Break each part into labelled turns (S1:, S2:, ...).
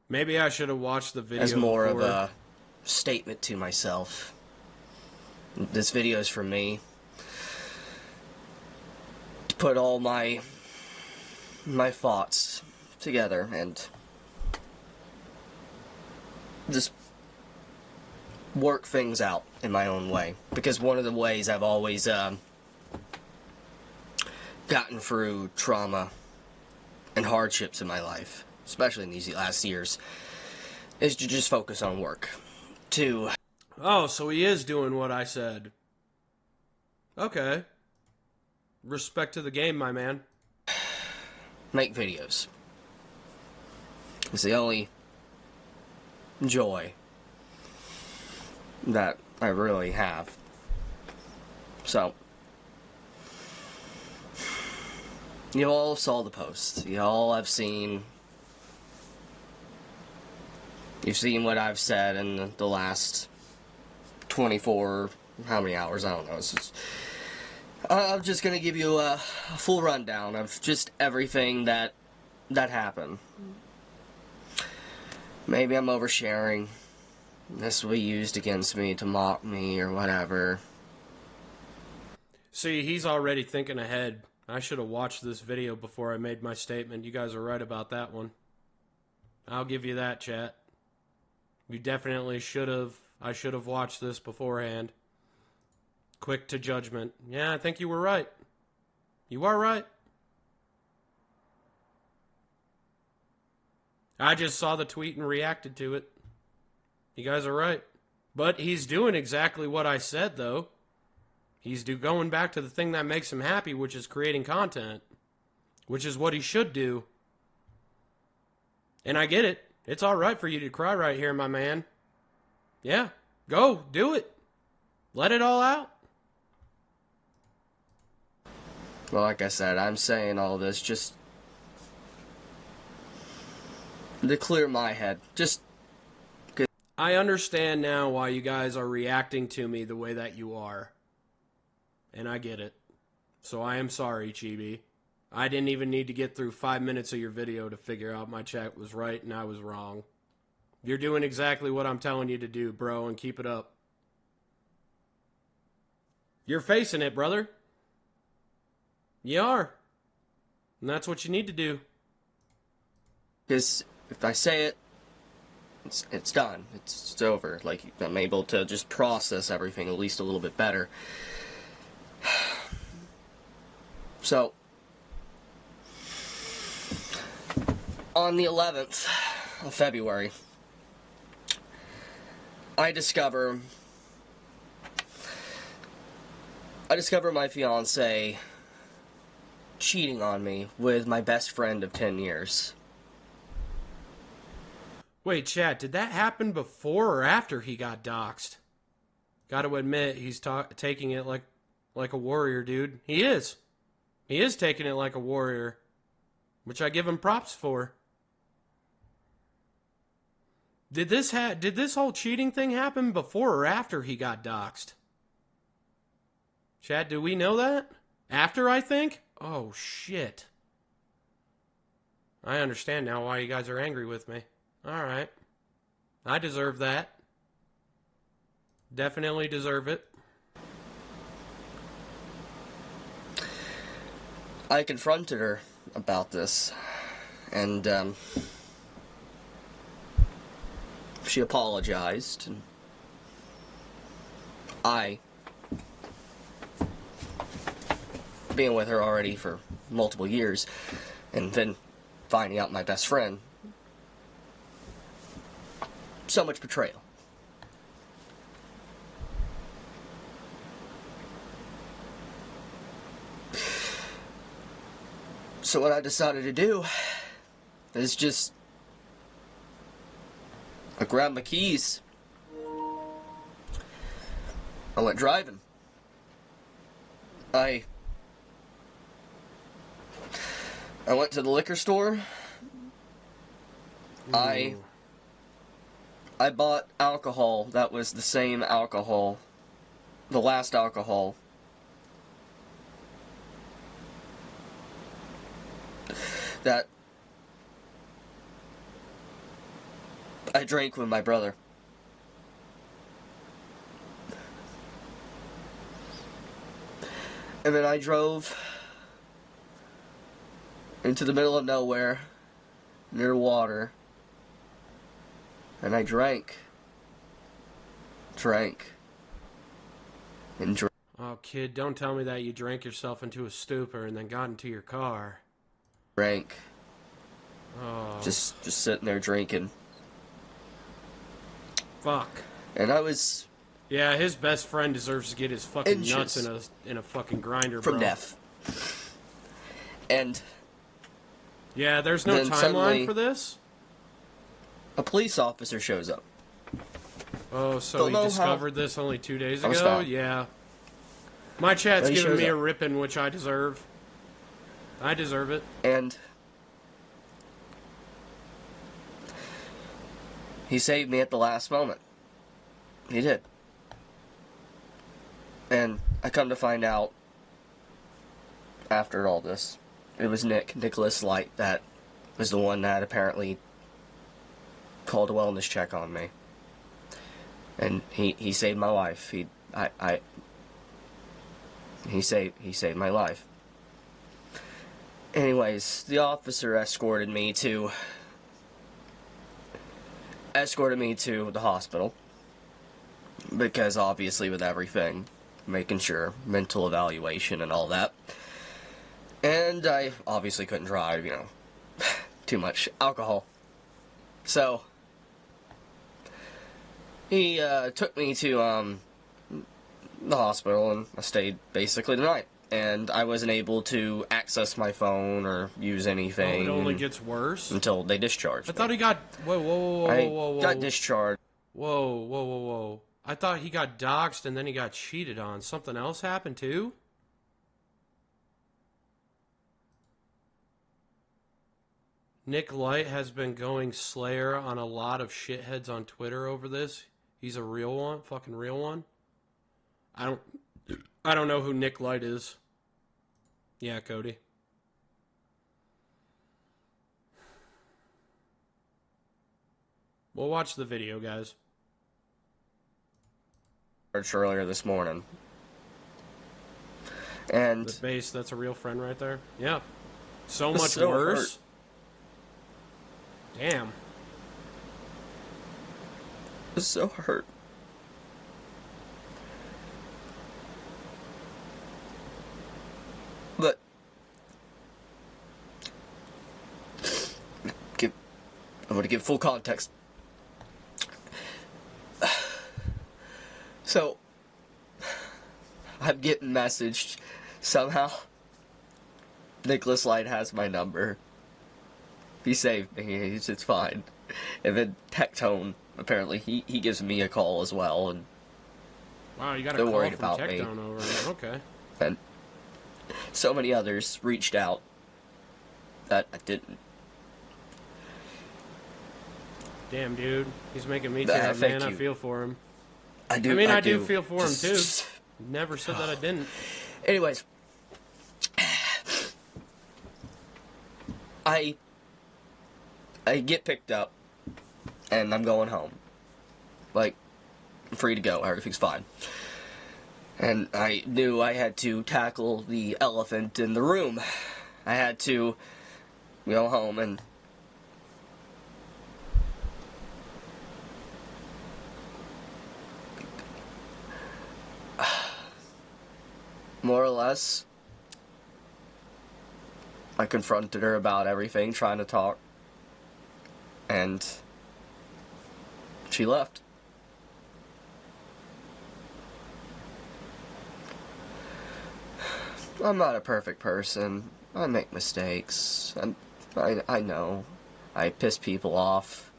S1: Maybe I should have watched the video
S2: as more
S1: before.
S2: of a statement to myself. This video is for me. To put all my thoughts together and just work things out in my own way. Because one of the ways I've always gotten through trauma and hardships in my life, especially in these last years, is to just focus on work.
S1: Oh, so he is doing what I said. Okay. Respect to the game, my man.
S2: Make videos. It's the only joy that I really have. So, you all saw the post. You all have seen. You've seen what I've said in the last 24, how many hours? I don't know. It's just, I'm just gonna give you a full rundown of just everything that happened. Maybe I'm oversharing. This will be used against me to mock me or whatever.
S1: See, he's already thinking ahead. I should have watched this video before I made my statement. You guys are right about that one. I'll give you that, chat. You definitely should have. I should have watched this beforehand. Quick to judgment. Yeah, I think you were right. You are right. I just saw the tweet and reacted to it. You guys are right. But he's doing exactly what I said, though. He's going back to the thing that makes him happy, which is creating content. Which is what he should do. And I get it. It's all right for you to cry right here, my man. Yeah, go, do it. Let it all out.
S2: Well, like I said, I'm saying all this just to clear my head.
S1: I understand now why you guys are reacting to me the way that you are. And I get it. So I am sorry, Chibi. I didn't even need to get through 5 minutes of your video to figure out my chat was right and I was wrong. You're doing exactly what I'm telling you to do, bro, and keep it up. You're facing it, brother. You are. And that's what you need to do.
S2: Because if I say it, it's done. It's over. Like, I'm able to just process everything at least a little bit better. So, on the 11th of February, I discover my fiance cheating on me with my best friend of 10 years.
S1: Wait, chat, did that happen before or after he got doxxed? Gotta admit, he's taking it like a warrior, dude. He is. He is taking it like a warrior, which I give him props for. Did this whole cheating thing happen before or after he got doxxed? Chat, do we know that? After, I think? Oh, shit. I understand now why you guys are angry with me. Alright. I deserve that. Definitely deserve it.
S2: I confronted her about this, and she apologized, and I, being with her already for multiple years, and then finding out my best friend, so much betrayal. So what I decided to do is just, I grabbed my keys, I went driving. I went to the liquor store. I bought alcohol that was the same alcohol, the last alcohol that I drank with my brother. And then I drove into the middle of nowhere, near water, and I drank, and drank.
S1: Oh, kid, don't tell me that you drank yourself into a stupor and then got into your car.
S2: Drank.
S1: Oh.
S2: Just sitting there drinking.
S1: Fuck.
S2: And I was...
S1: Yeah, his best friend deserves to get his fucking
S2: inches
S1: nuts in a fucking grinder,
S2: from
S1: bro.
S2: death. And...
S1: yeah, there's no timeline for this?
S2: A police officer shows up.
S1: Oh, so he discovered this only 2 days ago?
S2: Found.
S1: Yeah. My chat's
S2: He
S1: giving me
S2: shows
S1: a
S2: up.
S1: ripping, which I deserve. I deserve it.
S2: And he saved me at the last moment. He did. And I come to find out, after all this, it was Nicholas Light, that was the one that apparently called a wellness check on me. And he saved my life. He saved my life. Anyways, the officer escorted me to the hospital, because obviously with everything, making sure mental evaluation and all that. And I obviously couldn't drive, too much alcohol. So he took me to the hospital, and I stayed basically the night. And I wasn't able to access my phone or use anything.
S1: Oh, it only gets worse?
S2: Until they discharged me.
S1: I thought he got... Whoa.
S2: I got discharged.
S1: Whoa. I thought he got doxxed and then he got cheated on. Something else happened too? Nick Light has been going Slayer on a lot of shitheads on Twitter over this. He's a real one, fucking real one. I don't know who Nick Light is. Yeah, Cody. We'll watch the video, guys.
S2: Earlier this morning. And
S1: the base, that's a real friend right there. Yeah. So much
S2: so
S1: worse.
S2: Hurt.
S1: Damn.
S2: I was so hurt. But I'm gonna give full context. So I'm getting messaged somehow. Nicholas Light has my number. He saved me. It's fine. And then Tectone, apparently, he gives me a call as well. And
S1: wow, you got a
S2: they're
S1: call
S2: worried
S1: from
S2: about
S1: Tectone
S2: me.
S1: over there. Okay.
S2: And so many others reached out that I didn't.
S1: Damn, dude. He's making me
S2: Nah,
S1: sad, man.
S2: thank
S1: I
S2: you.
S1: feel for him.
S2: I do.
S1: I mean, I do
S2: do
S1: feel for him, too.
S2: Just-
S1: Never said that I didn't.
S2: Anyways, I get picked up, and I'm going home. Like, I'm free to go. Everything's fine. And I knew I had to tackle the elephant in the room. I had to go home and more or less, I confronted her about everything, trying to talk, and she left. I'm not a perfect person. I make mistakes. I know. I piss people off.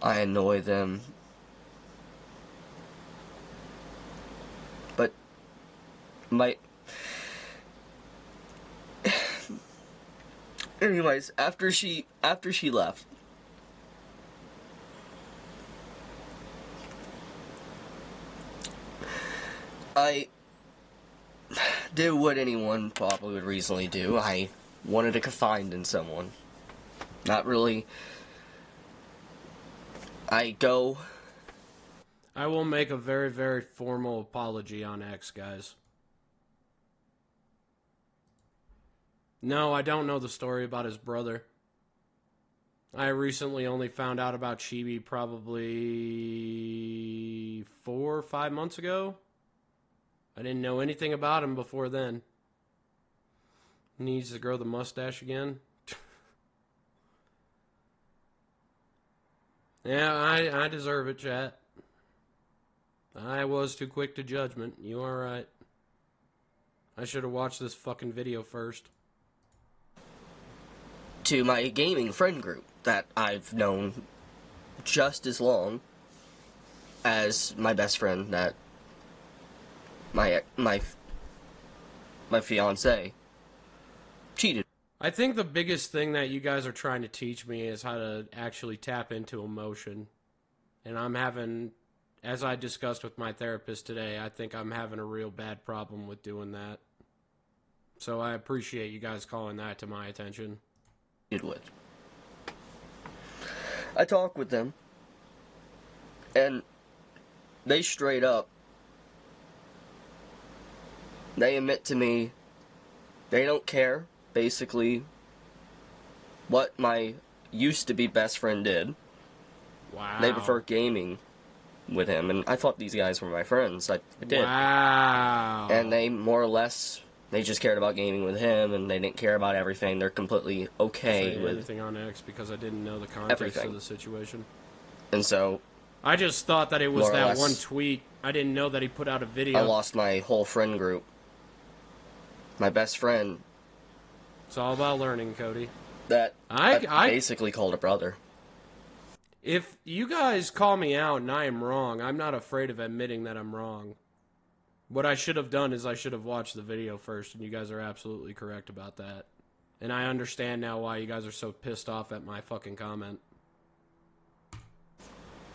S2: I annoy them. But anyways, after she left, I did what anyone probably would reasonably do. I wanted to confide in someone. Not really I go.
S1: I will make a very, very formal apology on X, guys. No, I don't know the story about his brother. I recently only found out about Chibi probably 4 or 5 months ago. I didn't know anything about him before then. Needs to grow the mustache again. Yeah, I deserve it, chat. I was too quick to judgment. You are right. I should have watched this fucking video first.
S2: To my gaming friend group that I've known just as long as my best friend that my fiance cheated.
S1: I think the biggest thing that you guys are trying to teach me is how to actually tap into emotion. And I'm having, as I discussed with my therapist today, I think I'm having a real bad problem with doing that. So I appreciate you guys calling that to my attention.
S2: With. I talk with them, and they straight up, they admit to me they don't care, basically, what my used-to-be best friend did.
S1: Wow.
S2: They prefer gaming with him, and I thought these guys were my friends. I did.
S1: Wow.
S2: And they more or less, they just cared about gaming with him, and they didn't care about everything. They're completely okay with
S1: anything on X because I didn't know the context
S2: everything.
S1: of the situation.
S2: And so
S1: I just thought that it was that
S2: less,
S1: one tweet. I didn't know that he put out a video.
S2: I lost my whole friend group. My best friend.
S1: It's all about learning, Cody.
S2: That I basically
S1: I
S2: called a brother.
S1: If you guys call me out and I am wrong, I'm not afraid of admitting that I'm wrong. What I should have done is I should have watched the video first, and you guys are absolutely correct about that. And I understand now why you guys are so pissed off at my fucking comment.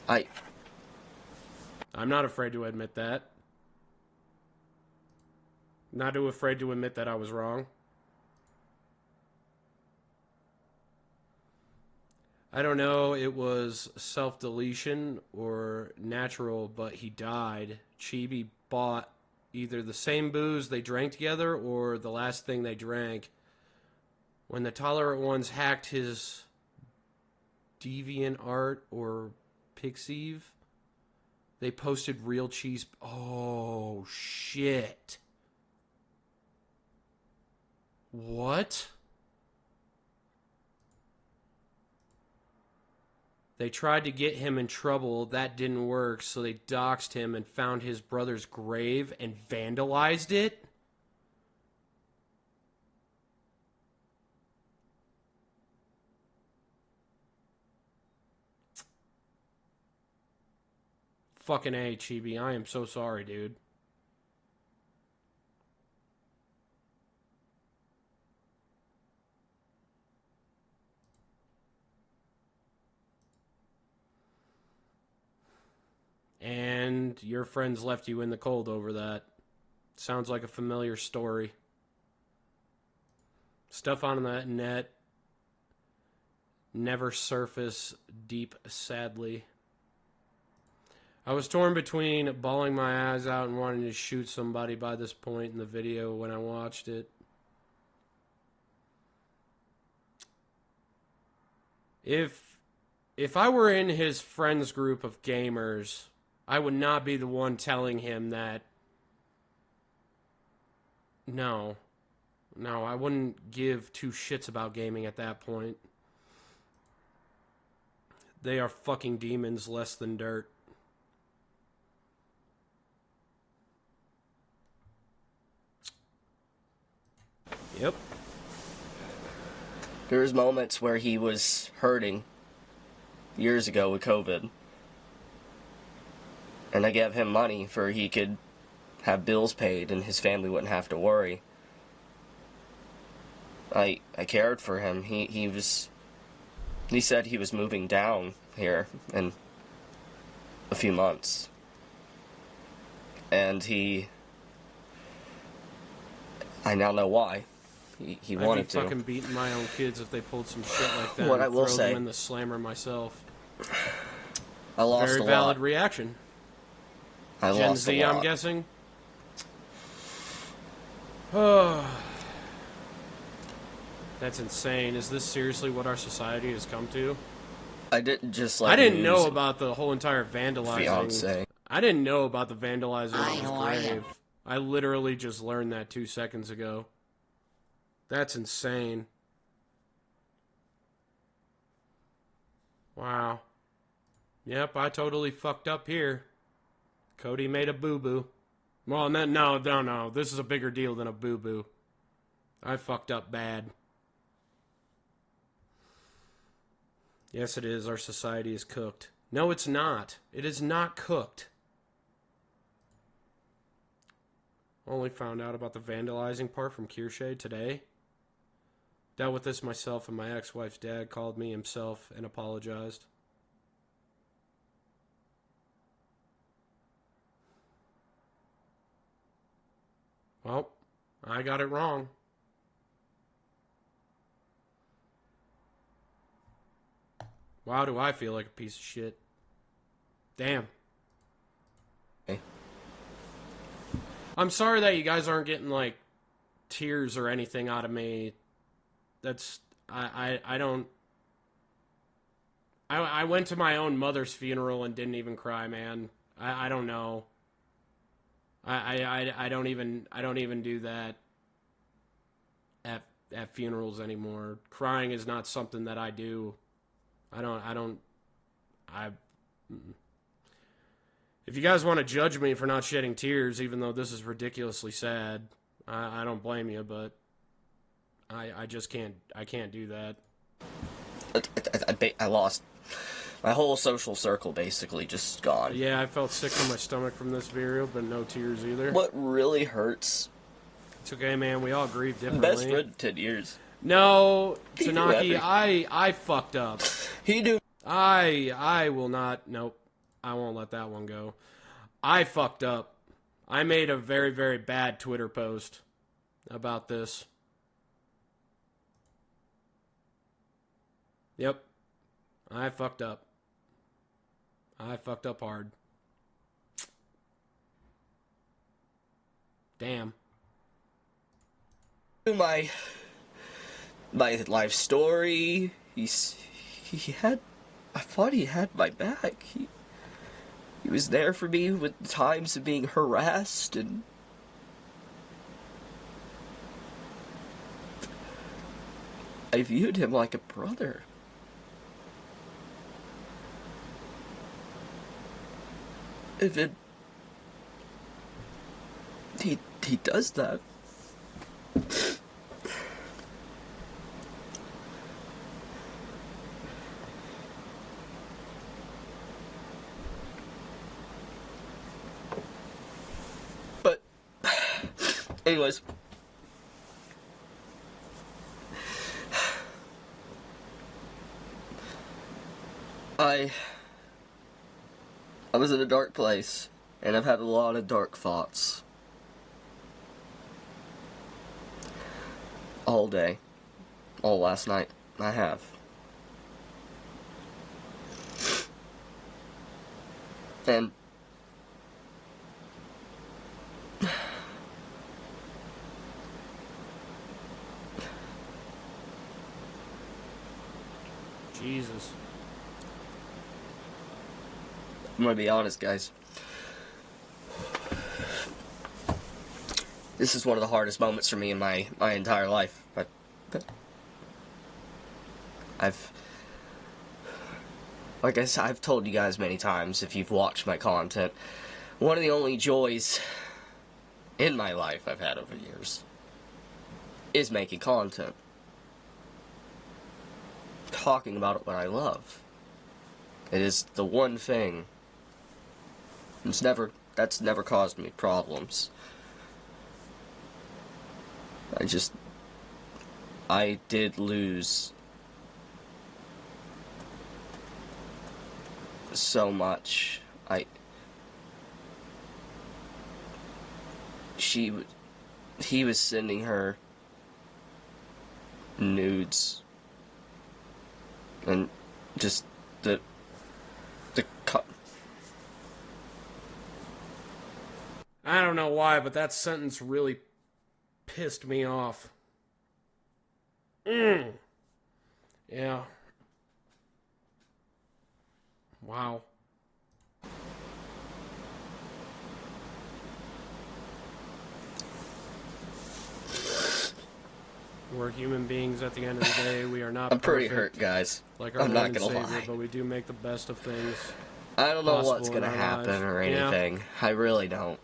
S1: I'm not afraid to admit that. Not too afraid to admit that I was wrong. I don't know, it was self-deletion or natural, but he died. Chibi bought either the same booze they drank together or the last thing they drank. When the Tolerant Ones hacked his DeviantArt or Pixiv, they posted real cheese. Oh, shit. What? They tried to get him in trouble. That didn't work, so they doxed him and found his brother's grave and vandalized it? Fucking A, Chibi. I am so sorry, dude. And your friends left you in the cold over that. Sounds like a familiar story. Stuff on the net never surface deep, sadly. I was torn between bawling my eyes out and wanting to shoot somebody by this point in the video when I watched it. If I were in his friends group of gamers, I would not be the one telling him that. No, I wouldn't give two shits about gaming at that point. They are fucking demons less than dirt. Yep.
S2: There was moments where he was hurting years ago with COVID. And I gave him money for he could have bills paid and his family wouldn't have to worry. I cared for him. He said he was moving down here in a few months. And I now know why. He wanted to.
S1: I'd be fucking beating my own kids if they pulled some shit like that.
S2: What I will
S1: throw
S2: say,
S1: them in the slammer myself.
S2: I lost
S1: Very
S2: a
S1: valid
S2: lot.
S1: reaction.
S2: I
S1: Gen
S2: lost
S1: Z,
S2: a lot.
S1: I'm guessing. Oh, that's insane. Is this seriously what our society has come to?
S2: I didn't just
S1: I
S2: like
S1: didn't know
S2: lose
S1: about the whole entire vandalizing.
S2: fiance.
S1: I didn't know about the vandalizing
S3: Hi,
S1: of his
S3: how are you?
S1: grave. I literally just learned that 2 seconds ago. That's insane. Wow. Yep, I totally fucked up here. Cody made a boo-boo. Well, no. This is a bigger deal than a boo-boo. I fucked up bad. Yes, it is. Our society is cooked. No, it's not. It is not cooked. Only found out about the vandalizing part from Kirsche today. Dealt with this myself, and my ex-wife's dad called me himself and apologized. Well, I got it wrong. Wow, do I feel like a piece of shit. Damn.
S2: Okay.
S1: I'm sorry that you guys aren't getting, like, tears or anything out of me. That's... I don't... I went to my own mother's funeral and didn't even cry, man. I don't know. I don't even do that at funerals anymore. Crying is not something that I do. If you guys want to judge me for not shedding tears, even though this is ridiculously sad, I don't blame you, but I just can't do that.
S2: I lost my whole social circle, basically just gone.
S1: Yeah, I felt sick to my stomach from this video, but no tears either.
S2: What really hurts?
S1: It's okay, man. We all grieve differently.
S2: Best friend 10 years.
S1: No,
S2: He knew
S1: Tanaki,
S2: everything.
S1: I fucked up.
S2: He knew.
S1: I will not. Nope, I won't let that one go. I fucked up. I made a very, very bad Twitter post about this. Yep, I fucked up. I fucked up hard. Damn.
S2: My life story. He had. I thought he had my back. He was there for me with the times of being harassed and. I viewed him like a brother. If it. He does that. But, anyways. I was in a dark place, and I've had a lot of dark thoughts. All day. All last night. I have. And
S1: Jesus.
S2: I'm gonna be honest, guys. This is one of the hardest moments for me in my entire life. But like I said, I've told you guys many times, if you've watched my content, one of the only joys in my life I've had over years is making content. Talking about what I love. It is the one thing that's never caused me problems. I did lose so much. He was sending her nudes, and just
S1: I don't know why, but that sentence really pissed me off. Yeah. Wow. We're human beings at the end of the day. We are not
S2: I'm pretty
S1: perfect,
S2: hurt, guys.
S1: like our
S2: I'm
S1: Lord
S2: not
S1: and
S2: gonna
S1: Savior,
S2: lie.
S1: but we do make the best of things
S2: I don't know what's
S1: possible in
S2: gonna
S1: our
S2: happen
S1: lives.
S2: or
S1: Yeah.
S2: anything. I really don't.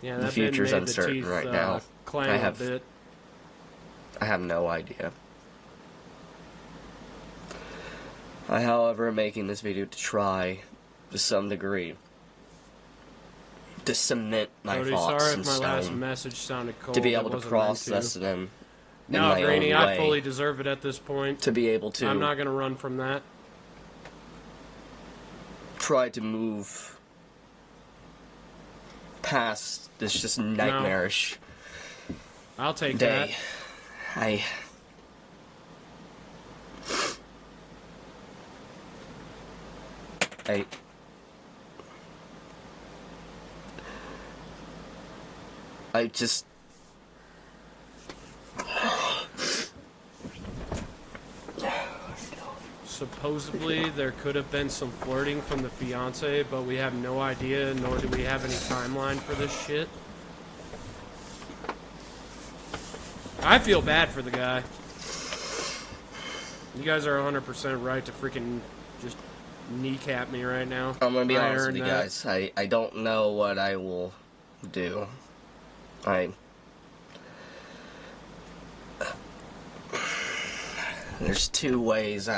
S1: Yeah,
S2: The
S1: that bit
S2: future's
S1: made the
S2: uncertain
S1: teeth
S2: right now.
S1: clang a bit.
S2: I have no idea. I, however, am making this video to try, to some degree, to cement my
S1: Cody,
S2: thoughts
S1: sorry
S2: in
S1: if my last
S2: stone.
S1: message sounded cold.
S2: To be able
S1: It
S2: to
S1: wasn't meant
S2: process
S1: to.
S2: them in
S1: No,
S2: my
S1: Greeny,
S2: own
S1: I fully
S2: way.
S1: deserve it at this point.
S2: To be able to
S1: I'm not going to run from that.
S2: try to move past this just nightmarish
S1: I'll take
S2: day.
S1: that.
S2: I just...
S1: Supposedly, there could have been some flirting from the fiance, but we have no idea, nor do we have any timeline for this shit. I feel bad for the guy. You guys are 100% right to freaking just kneecap me right now.
S2: I'm gonna be
S1: I
S2: honest with
S1: earned
S2: you
S1: that.
S2: guys. I don't know what I will do. There's two ways.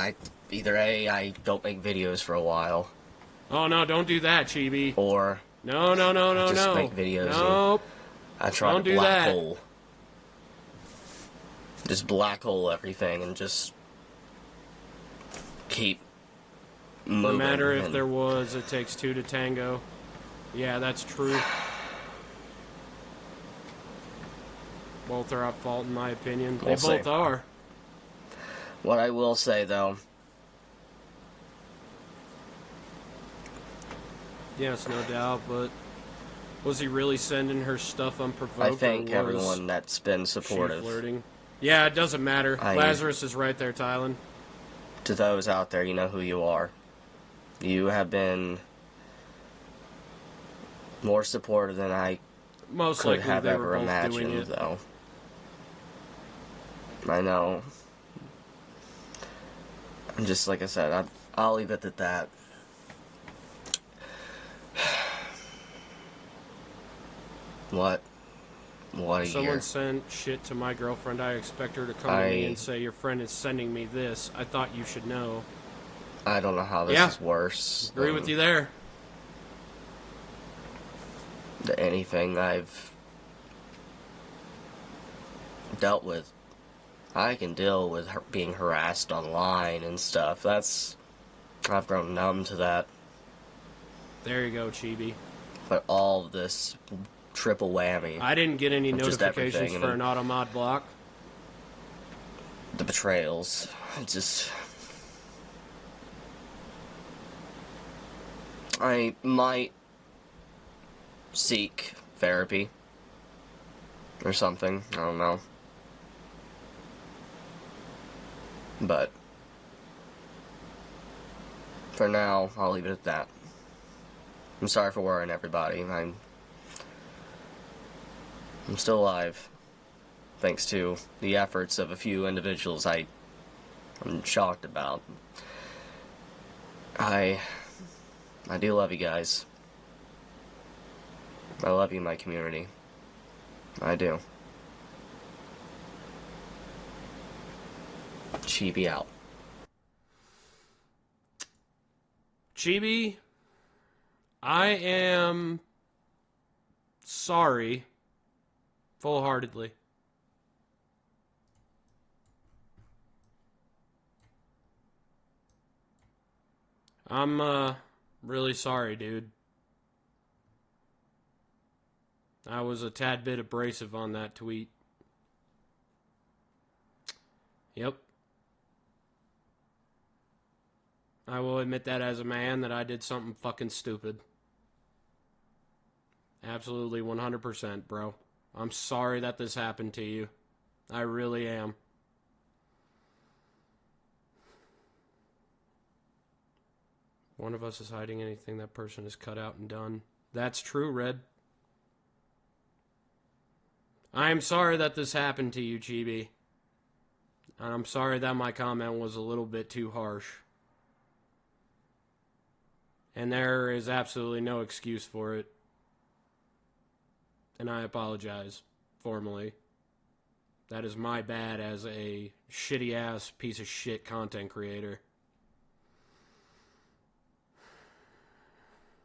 S2: Either A, I don't make videos for a while,
S1: Oh no, don't do that, Chibi.
S2: or
S1: No.
S2: just make videos
S1: Nope.
S2: I try
S1: Don't
S2: to
S1: do
S2: black
S1: that.
S2: hole. Just black hole everything and just keep moving.
S1: No matter if
S2: and
S1: there was, it takes two to tango. Yeah, that's true. Both are at fault in my opinion. They
S2: We'll see.
S1: both are.
S2: What I will say though,
S1: Yes, no doubt, but was he really sending her stuff unprovoked?
S2: I thank
S1: or was
S2: everyone that's been
S1: she
S2: supportive.
S1: flirting? Yeah, it doesn't matter.
S2: I-
S1: Lazarus is right there, Tylen.
S2: To those out there, you know who you are. You have been more supportive than I
S1: Most
S2: could
S1: likely
S2: have
S1: they
S2: ever
S1: were both doing
S2: imagined,
S1: it.
S2: though. I know. I'm just, like I said, I'll leave it at that. What? What a
S1: Someone
S2: year.
S1: sent shit to my girlfriend. I expect her to come to me and say, your friend is sending me this. I thought you should know.
S2: I don't know how this
S1: Yeah.
S2: is worse
S1: Agree with you there.
S2: than anything I've dealt with. I can deal with being harassed online and stuff. I've grown numb to that.
S1: There you go, Chibi.
S2: But all of this triple whammy,
S1: I didn't get any
S2: Just
S1: notifications
S2: everything,
S1: for
S2: and
S1: an automod block.
S2: the betrayals, I might seek therapy or something. I don't know. But for now, I'll leave it at that. I'm sorry for worrying everybody. I'm still alive, thanks to the efforts of a few individuals I'm shocked about. I do love you guys. I love you, my community. I do. Chibi out.
S1: Chibi, I am sorry, full-heartedly. I'm really sorry, dude. I was a tad bit abrasive on that tweet. Yep. I will admit that as a man that I did something fucking stupid. Absolutely 100%, bro. I'm sorry that this happened to you. I really am. One of us is hiding anything that person has cut out and done. That's true, Red. I am sorry that this happened to you, Chibi. And I'm sorry that my comment was a little bit too harsh. And there is absolutely no excuse for it. And I apologize, formally. That is my bad as a shitty-ass piece of shit content creator.